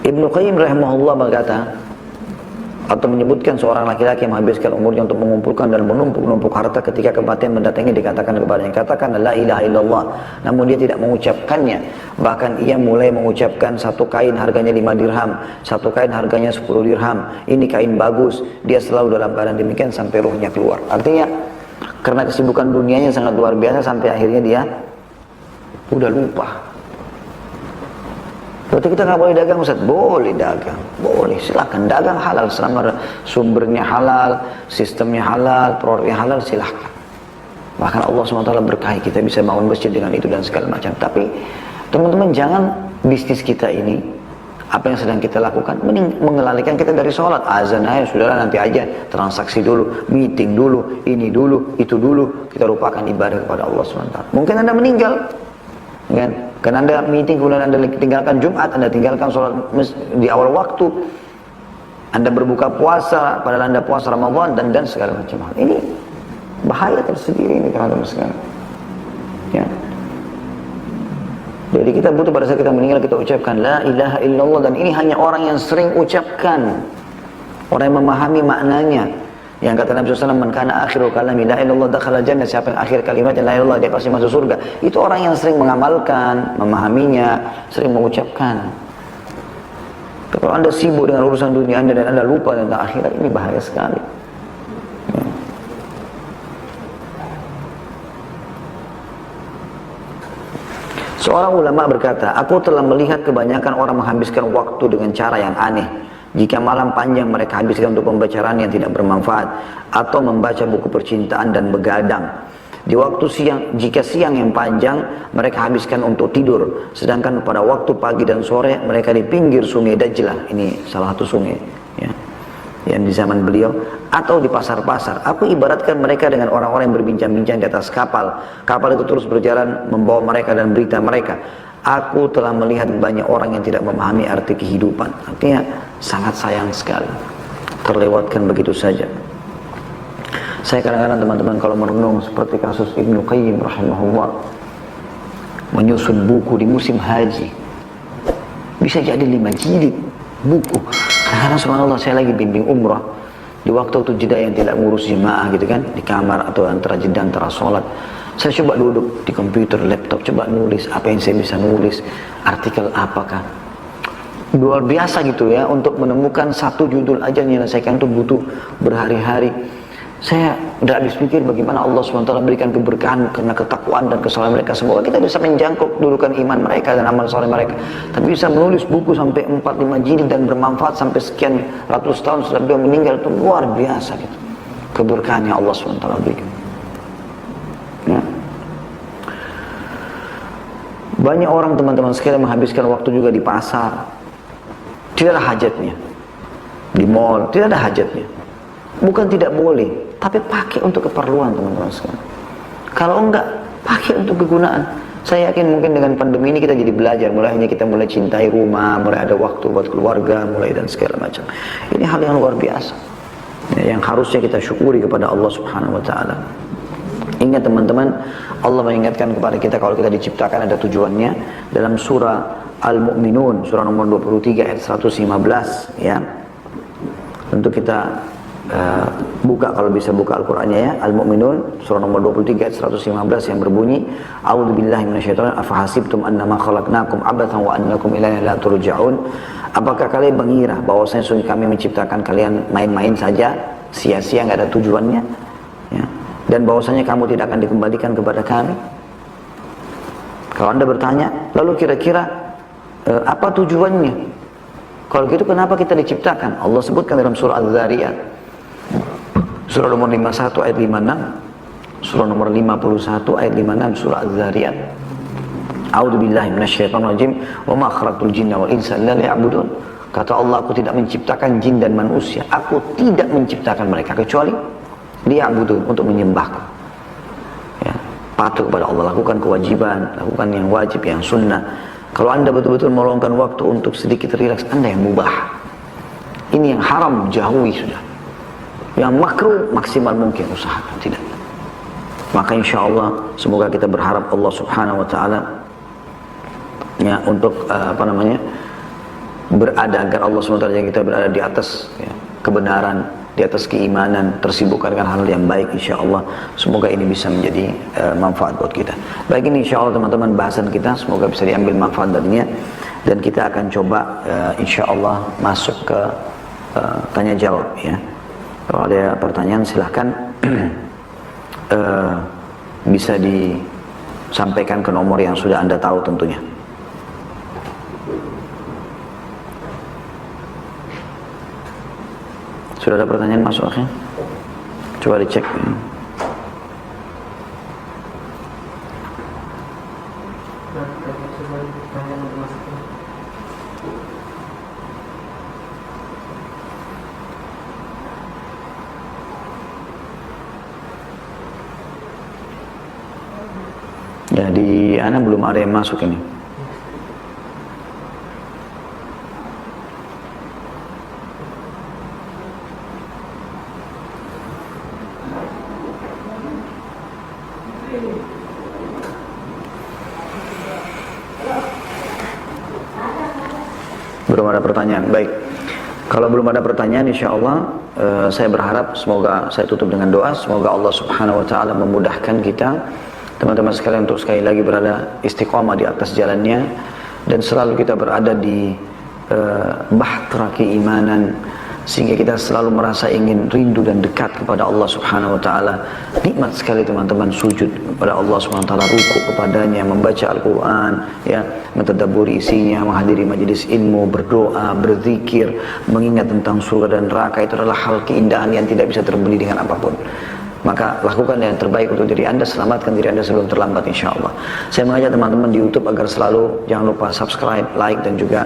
Ibnu Qayyim rahimahullah berkata, atau menyebutkan seorang laki-laki yang menghabiskan umurnya untuk mengumpulkan dan menumpuk-numpuk harta, ketika kematian mendatangi dikatakan kepadanya, katakan la ilaha illallah, namun dia tidak mengucapkannya. Bahkan ia mulai mengucapkan satu kain harganya 5 dirham, satu kain harganya 10 dirham, ini kain bagus. Dia selalu dalam keadaan demikian sampai ruhnya keluar. Artinya karena kesibukan dunianya sangat luar biasa, sampai akhirnya dia udah lupa. Berarti kita nggak boleh dagang, Ustaz? Boleh dagang, boleh, silakan dagang halal selama sumbernya halal, sistemnya halal, produknya halal, silakan. Bahkan Allah SWT berkahi, kita bisa bangun masjid dengan itu dan segala macam. Tapi teman-teman, jangan bisnis kita ini, apa yang sedang kita lakukan, mengelalikan kita dari sholat. Azan aja, sudahlah nanti aja, transaksi dulu, meeting dulu, ini dulu, itu dulu, kita lupakan ibadah kepada Allah SWT. Mungkin Anda meninggal, kan? Karena Anda meeting, kemudian Anda tinggalkan Jumat, Anda tinggalkan sholat di awal waktu, Anda berbuka puasa, padahal Anda puasa Ramadan, dan segala macam hal. Ini bahaya tersendiri ini teman-teman sekalian. Ya. Jadi kita butuh pada saat kita meninggal, kita ucapkan la ilaha illallah, dan ini hanya orang yang sering ucapkan, orang yang memahami maknanya. Yang kata Nabi SAW, man kana akhiru kalami la ilallah dakhala jannah, siapa yang akhir kalimatnya la ilallah, dia pasti masuk surga. Itu orang yang sering mengamalkan, memahaminya, sering mengucapkan. Kalau Anda sibuk dengan urusan dunia Anda dan Anda lupa tentang akhirat, ini bahaya sekali. Ya. Seorang ulama berkata, aku telah melihat kebanyakan orang menghabiskan waktu dengan cara yang aneh. Jika malam panjang mereka habiskan untuk pembacaan yang tidak bermanfaat, atau membaca buku percintaan dan begadang. Di waktu siang, jika siang yang panjang mereka habiskan untuk tidur, sedangkan pada waktu pagi dan sore mereka di pinggir sungai Dajlah, ini salah satu sungai ya, yang di zaman beliau, atau di pasar-pasar. Aku ibaratkan mereka dengan orang-orang yang berbincang-bincang di atas kapal. Kapal itu terus berjalan membawa mereka dan berita mereka. Aku telah melihat banyak orang yang tidak memahami arti kehidupan. Artinya sangat sayang sekali, terlewatkan begitu saja. Saya kadang-kadang teman-teman kalau merenung seperti kasus Ibnu Qayyim rahimahullah, menyusun buku di musim haji, bisa jadi 5 jilid buku. Kadang-kadang subhanallah, saya lagi bimbing umrah, di waktu jeda yang tidak ngurus jemaah gitu kan, di kamar atau antara jeda antara sholat, saya coba duduk di komputer, laptop, coba nulis apa yang saya bisa nulis, artikel apakah. Luar biasa gitu ya, untuk menemukan satu judul aja menyelesaikan itu butuh berhari-hari. Saya tidak habis pikir bagaimana Allah SWT berikan keberkahan karena ketakwaan dan kesalahan mereka. Semoga kita bisa menjangkau kedudukan iman mereka dan amal soleh mereka. Tapi bisa menulis buku sampai 4-5 jilid dan bermanfaat sampai sekian ratus tahun setelah beliau meninggal, itu luar biasa gitu. Keberkahan yang Allah SWT berikan. Ya. Banyak orang teman-teman sekalian menghabiskan waktu juga di pasar. Tidak ada hajatnya. Di mall, tidak ada hajatnya. Bukan tidak boleh, tapi pakai untuk keperluan teman-teman sekalian. Kalau enggak, pakai untuk kegunaan. Saya yakin mungkin dengan pandemi ini kita jadi belajar, mulainya kita mulai cintai rumah, mulai ada waktu buat keluarga, mulai dan segala macam. Ini hal yang luar biasa, yang harusnya kita syukuri kepada Allah Subhanahu Wa Taala. Ingat teman-teman, Allah mengingatkan kepada kita kalau kita diciptakan ada tujuannya. Dalam surah Al-Mu'minun, surah nomor 23 ayat 115 ya. Tentu kita buka, kalau bisa buka Al-Qur'annya ya. Al-Mu'minun surah nomor 23 ayat 115 yang berbunyi, A'udzubillahi minasyaitonir rajim, afahasibtum annama khalaqnakum abathan wa annakum ilaina la turja'un. Apakah kalian mengira bahwasanya sungguh kami menciptakan kalian main-main saja, sia-sia, enggak ada tujuannya ya? Dan bahwasanya kamu tidak akan dikembalikan kepada kami. Kalau Anda bertanya, lalu kira-kira apa tujuannya? Kalau gitu kenapa kita diciptakan? Allah sebutkan dalam surah Az-Zariyat. Surah nomor 51 ayat 56. Surah nomor 51 ayat 56 surah Az-Zariyat. A'udzubillahi minasyaitonirrajim wa ma khalaqtul jinna wal insa illa liya'budun. Kata Allah, aku tidak menciptakan jin dan manusia. Aku tidak menciptakan mereka kecuali liya'budun, untuk menyembahku. Ya, patuh kepada Allah, lakukan kewajiban, lakukan yang wajib, yang sunnah. Kalau anda betul-betul meluangkan waktu untuk sedikit rileks, anda yang mubah. Ini yang haram, jauhi sudah. Yang makruh, maksimal mungkin usahakan, tidak. Maka insya Allah, semoga kita berharap Allah subhanahu wa ta'ala ya, untuk berada, agar Allah subhanahu wa ta'ala yang kita berada di atas ya, kebenaran, di atas keimanan, tersibukkan dengan hal yang baik insya Allah. Semoga ini bisa menjadi manfaat buat kita. Baik, ini insya Allah teman-teman bahasan kita, semoga bisa diambil manfaat darinya. Dan kita akan coba insya Allah masuk ke tanya jawab ya. Kalau ada pertanyaan silahkan bisa disampaikan ke nomor yang sudah anda tahu tentunya. Sudah ada pertanyaan masuk akhirnya? Coba dicek. Ya, di Ana belum ada yang masuk ini. Belum ada pertanyaan. Baik, kalau belum ada pertanyaan, insya Allah saya berharap, semoga saya tutup dengan doa, semoga Allah subhanahu wa ta'ala memudahkan kita teman-teman sekalian untuk sekali lagi berada istiqamah di atas jalannya, dan selalu kita berada di bahtera keimanan, sehingga kita selalu merasa ingin rindu dan dekat kepada Allah subhanahu wa ta'ala. Nikmat sekali teman-teman sujud kepada Allah subhanahu wa ta'ala, rukuk kepadanya, membaca Al-Quran ya, mentadabburi isinya, menghadiri majelis ilmu, berdoa, berzikir, mengingat tentang surga dan neraka. Itu adalah hal keindahan yang tidak bisa terbeli dengan apapun. Maka lakukan yang terbaik untuk diri anda, selamatkan diri anda sebelum terlambat insya Allah. Saya mengajak teman-teman di YouTube agar selalu jangan lupa subscribe, like, dan juga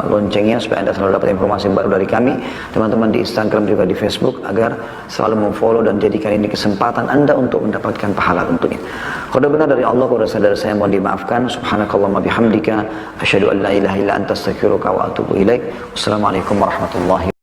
loncengnya, supaya anda selalu dapat informasi baru dari kami. Teman-teman di Instagram juga di Facebook, agar selalu memfollow dan jadikan ini kesempatan anda untuk mendapatkan pahala tentunya. Kalau benar dari Allah, kalau sadar saya mohon dimaafkan. Subhanakallahumma bihamdika, asyhadu an la ilaha illa anta astaghfiruka wa atubu ilaik. Wassalamualaikum warahmatullahi wabarakatuh.